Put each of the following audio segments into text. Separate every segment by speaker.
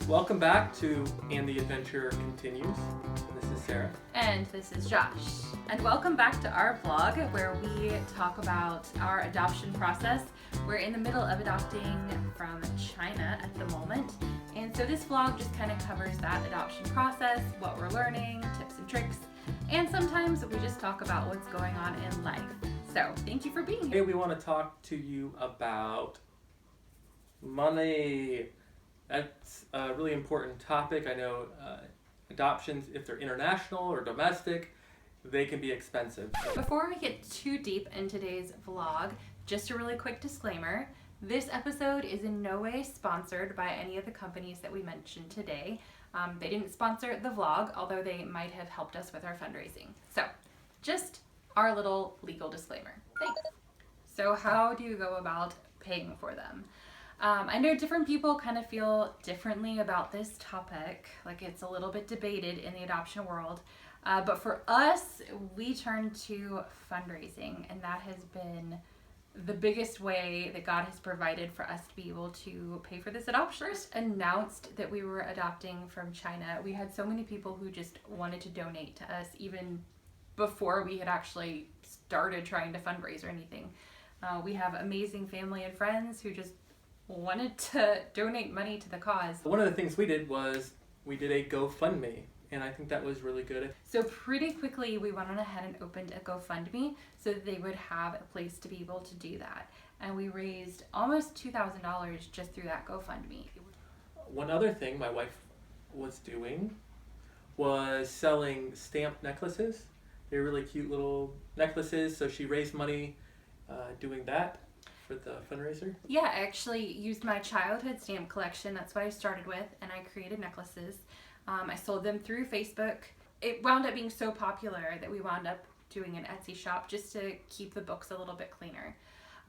Speaker 1: Welcome back to And the Adventure Continues. This is Sarah.
Speaker 2: And this is Josh. And welcome back to our vlog where we talk about our adoption process. We're in the middle of adopting from China at the moment. And so this vlog just kind of covers that adoption process, what we're learning, tips and tricks. And sometimes we just talk about what's going on in life. So thank you for being here.
Speaker 1: Today we want to talk to you about money. That's a really important topic. I know adoptions, if they're international or domestic, they can be expensive.
Speaker 2: Before we get too deep in today's vlog, just a really quick disclaimer. This episode is in no way sponsored by any of the companies that we mentioned today. They didn't sponsor the vlog, although they might have helped us with our fundraising. So, just our little legal disclaimer. Thanks. So how do you go about paying for them? I know different people kind of feel differently about this topic, like it's a little bit debated in the adoption world, but for us, we turn to fundraising, and that has been the biggest way that God has provided for us to be able to pay for this adoption. First announced that we were adopting from China, we had so many people who just wanted to donate to us even before we had actually started trying to fundraise or anything. We have amazing family and friends who just wanted to donate money to the cause.
Speaker 1: One of the things we did was we did a GoFundMe, and I think that was really good.
Speaker 2: So pretty quickly we went on ahead and opened a GoFundMe so that they would have a place to be able to do that. And we raised almost $2,000 just through that GoFundMe.
Speaker 1: One other thing my wife was doing was selling stamped necklaces. They're really cute little necklaces, so she raised money doing that for the fundraiser.
Speaker 2: Yeah, I actually used my childhood stamp collection. That's what I started with, and I created necklaces. I sold them through Facebook. It wound up being so popular that we wound up doing an Etsy shop just to keep the books a little bit cleaner.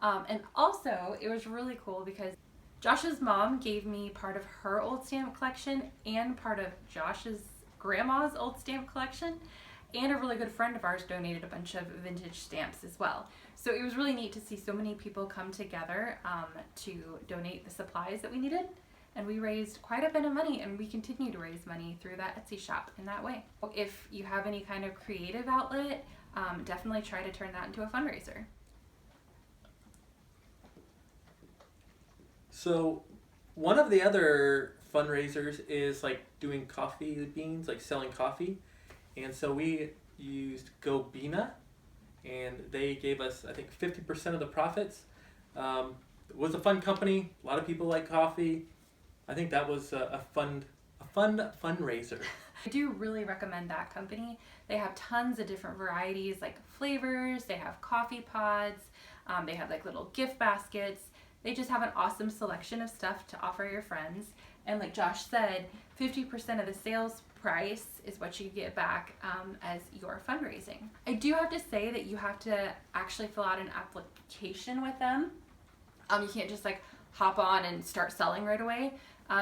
Speaker 2: And also, it was really cool because Josh's mom gave me part of her old stamp collection and part of Josh's grandma's old stamp collection. And a really good friend of ours donated a bunch of vintage stamps as well. So it was really neat to see so many people come together to donate the supplies that we needed. And we raised quite a bit of money, and we continue to raise money through that Etsy shop in that way. If you have any kind of creative outlet, definitely try to turn that into a fundraiser.
Speaker 1: So one of the other fundraisers is like doing coffee beans, like selling coffee. And so we used GoBeena, and they gave us, I think, 50% of the profits. It was a fun company. A lot of people like coffee. I think that was a fun fundraiser.
Speaker 2: I do really recommend that company. They have tons of different varieties, like flavors. They have coffee pods. They have like little gift baskets. They just have an awesome selection of stuff to offer your friends. And like Josh said, 50% of the sales price is what you get back as your fundraising. I do have to say that you have to actually fill out an application with them. You can't just like hop on and start selling right away.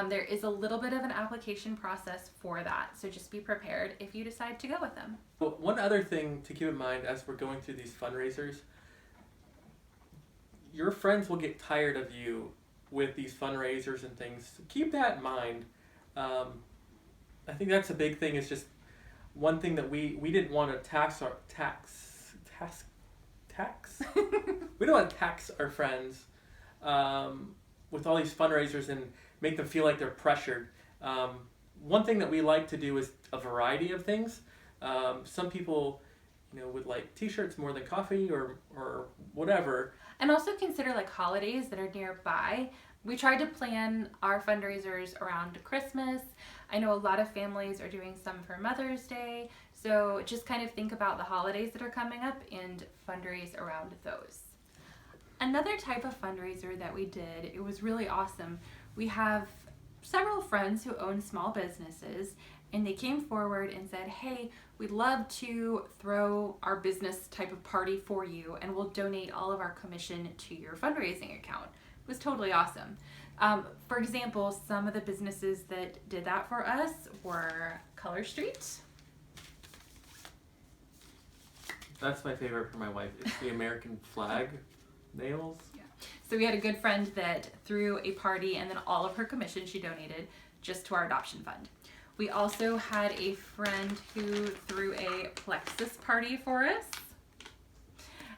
Speaker 2: There is a little bit of an application process for that, so just be prepared if you decide to go with them.
Speaker 1: Well, one other thing to keep in mind as we're going through these fundraisers, your friends will get tired of you with these fundraisers and things. So keep that in mind. I think that's a big thing. Is just one thing that we didn't want to tax. We don't want to tax our friends with all these fundraisers and make them feel like they're pressured. One thing that we like to do is a variety of things. Some people, would like T-shirts more than coffee or whatever.
Speaker 2: And also consider like holidays that are nearby. We tried to plan our fundraisers around Christmas. I know a lot of families are doing some for Mother's Day. So just kind of think about the holidays that are coming up and fundraise around those. Another type of fundraiser that we did, it was really awesome. We have several friends who own small businesses, and they came forward and said, hey, we'd love to throw our business type of party for you, and we'll donate all of our commission to your fundraising account. It was totally awesome. For example, some of the businesses that did that for us were Color Street.
Speaker 1: That's my favorite for my wife. It's the American flag nails.
Speaker 2: Yeah. So we had a good friend that threw a party, and then all of her commission she donated just to our adoption fund. We also had a friend who threw a plexus party for us.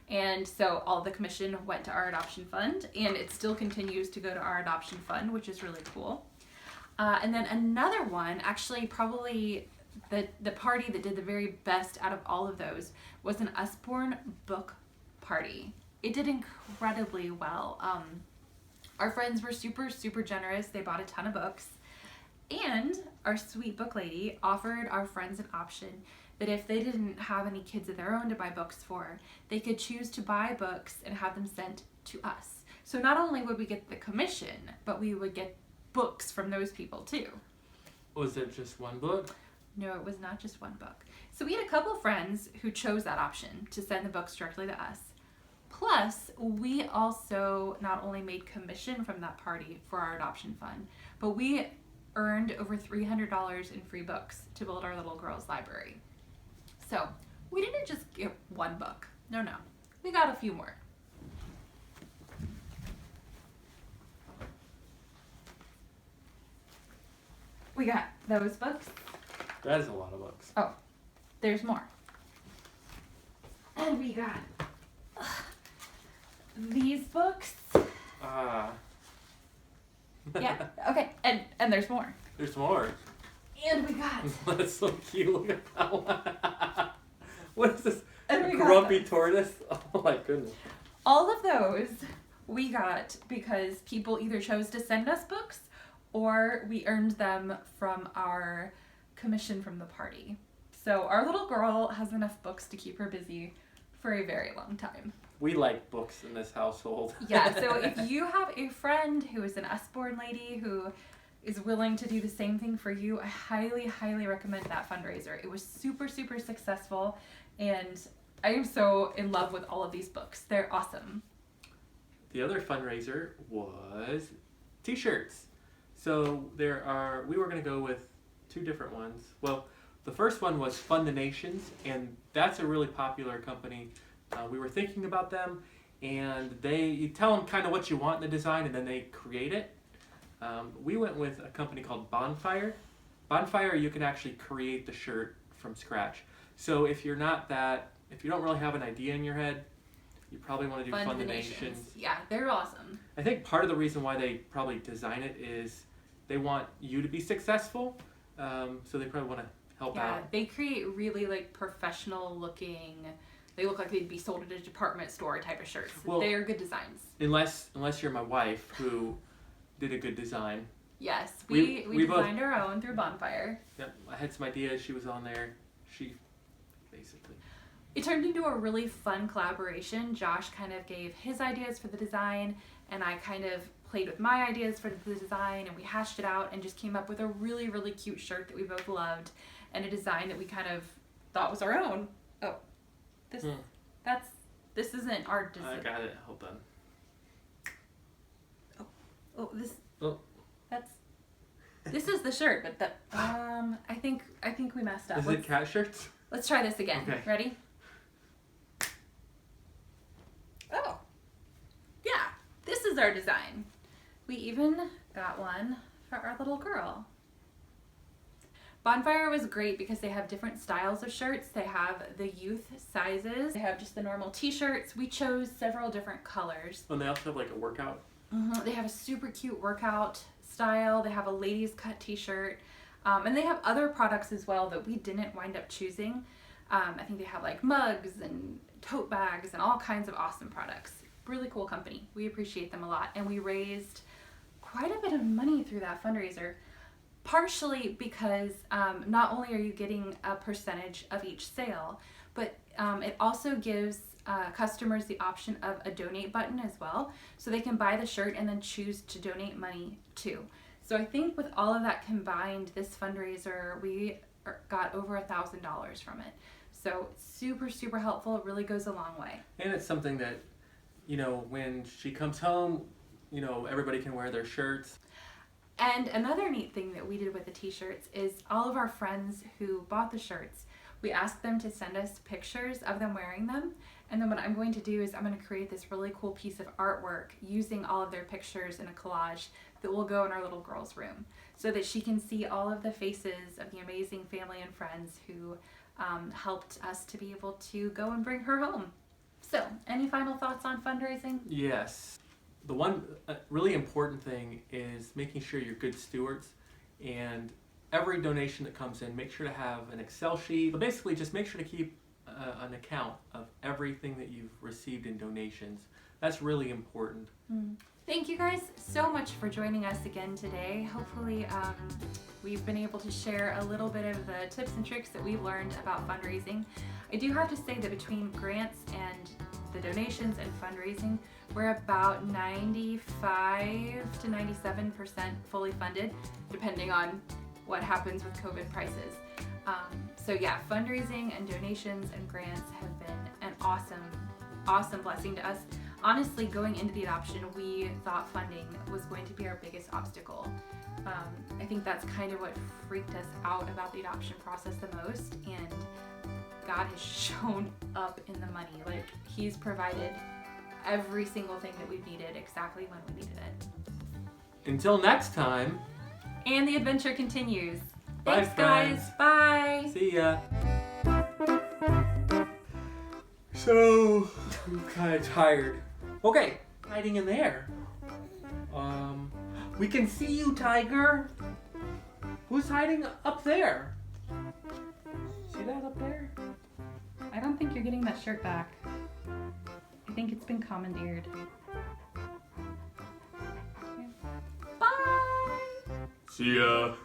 Speaker 2: And so all the commission went to our adoption fund, and it still continues to go to our adoption fund, which is really cool. And then another one, actually probably the party that did the very best out of all of those was an Usborne book party. It did incredibly well. Our friends were super, super generous. They bought a ton of books. And our sweet book lady offered our friends an option that if they didn't have any kids of their own to buy books for, they could choose to buy books and have them sent to us. So not only would we get the commission, but we would get books from those people too.
Speaker 1: Was it just one book?
Speaker 2: No, it was not just one book. So we had a couple friends who chose that option to send the books directly to us. Plus, we also not only made commission from that party for our adoption fund, but we earned over $300 in free books to build our little girls' library. So we didn't just get one book. No. We got a few more. We got those books.
Speaker 1: That is a lot of books.
Speaker 2: Oh, there's more. And we got these books. Yeah, okay, and there's more.
Speaker 1: There's more.
Speaker 2: And we got...
Speaker 1: That's so cute. Look at that one. What is this?
Speaker 2: And
Speaker 1: A
Speaker 2: we
Speaker 1: grumpy
Speaker 2: got
Speaker 1: tortoise? Oh my goodness.
Speaker 2: all of those we got because people either chose to send us books or we earned them from our commission from the party. So our little girl has enough books to keep her busy for a very long time.
Speaker 1: We like books in this household.
Speaker 2: Yeah, so if you have a friend who is an Usborne lady who is willing to do the same thing for you, I highly, highly recommend that fundraiser. It was super, super successful, and I am so in love with all of these books. They're awesome.
Speaker 1: The other fundraiser was T-shirts. So we were going to go with two different ones. Well, the first one was Fund the Nations, and that's a really popular company. We were thinking about them, and you tell them kind of what you want in the design, and then they create it. We went with a company called Bonfire. Bonfire, you can actually create the shirt from scratch. So if you don't really have an idea in your head, you probably want to do Fund the Nations.
Speaker 2: Yeah, they're awesome.
Speaker 1: I think part of the reason why they probably design it is they want you to be successful, so they probably want to help out.
Speaker 2: Yeah, they create really professional looking. They look like they'd be sold at a department store type of shirts.
Speaker 1: Well,
Speaker 2: they are good designs.
Speaker 1: Unless you're my wife, who did a good design.
Speaker 2: Yes, we designed
Speaker 1: both,
Speaker 2: our own through Bonfire.
Speaker 1: Yep, I had some ideas. She was on there. She basically.
Speaker 2: It turned into a really fun collaboration. Josh kind of gave his ideas for the design, and I kind of played with my ideas for the design, and we hashed it out and just came up with a really, really cute shirt that we both loved, and a design that we kind of thought was our own. Oh, this isn't our design.
Speaker 1: I got it. Hold on.
Speaker 2: This is the shirt, but I think we messed up.
Speaker 1: Is it cat shirts?
Speaker 2: Let's try this again.
Speaker 1: Okay.
Speaker 2: Ready? Oh, yeah, this is our design. We even got one for our little girl. Bonfire was great because they have different styles of shirts. They have the youth sizes. They have just the normal t-shirts. We chose several different colors.
Speaker 1: And they also have like a workout.
Speaker 2: Mm-hmm. They have a super cute workout style. They have a ladies cut t-shirt. And they have other products as well that we didn't wind up choosing. I think they have like mugs and tote bags and all kinds of awesome products. Really cool company. We appreciate them a lot. And we raised quite a bit of money through that fundraiser. Partially because not only are you getting a percentage of each sale, but it also gives customers the option of a donate button as well. So they can buy the shirt and then choose to donate money too. So I think with all of that combined, this fundraiser, we got over $1,000 from it. So super, super helpful. It really goes a long way.
Speaker 1: And it's something that, when she comes home, everybody can wear their shirts.
Speaker 2: And another neat thing that we did with the t-shirts is all of our friends who bought the shirts, We asked them to send us pictures of them wearing them. And then what I'm going to do is I'm going to create this really cool piece of artwork using all of their pictures in a collage that will go in our little girl's room so that she can see all of the faces of the amazing family and friends who helped us to be able to go and bring her home. So, any final thoughts on fundraising?
Speaker 1: Yes. The one really important thing is making sure you're good stewards, and every donation that comes in, make sure to have an Excel sheet. But basically, just make sure to keep an account of everything that you've received in donations. That's really important.
Speaker 2: Thank you guys so much for joining us again today. Hopefully we've been able to share a little bit of the tips and tricks that we've learned about fundraising. I do have to say that between grants and the donations and fundraising, we're about 95 to 97% fully funded, depending on what happens with COVID prices. So yeah, fundraising and donations and grants have been an awesome blessing to us. Honestly, going into the adoption, we thought funding was going to be our biggest obstacle. I think that's kind of what freaked us out about the adoption process the most, and God has shown up in the money. Like, He's provided every single thing that we've needed exactly when we needed it.
Speaker 1: Until next time.
Speaker 2: And the adventure continues.
Speaker 1: Bye,
Speaker 2: Thanks, guys.
Speaker 1: friends.
Speaker 2: Bye.
Speaker 1: See ya. So, I'm kind of tired. Okay, hiding in there. We can see you, Tiger. Who's hiding up there? See that up there?
Speaker 2: I don't think you're getting that shirt back. I think it's been commandeered. Bye!
Speaker 1: See ya.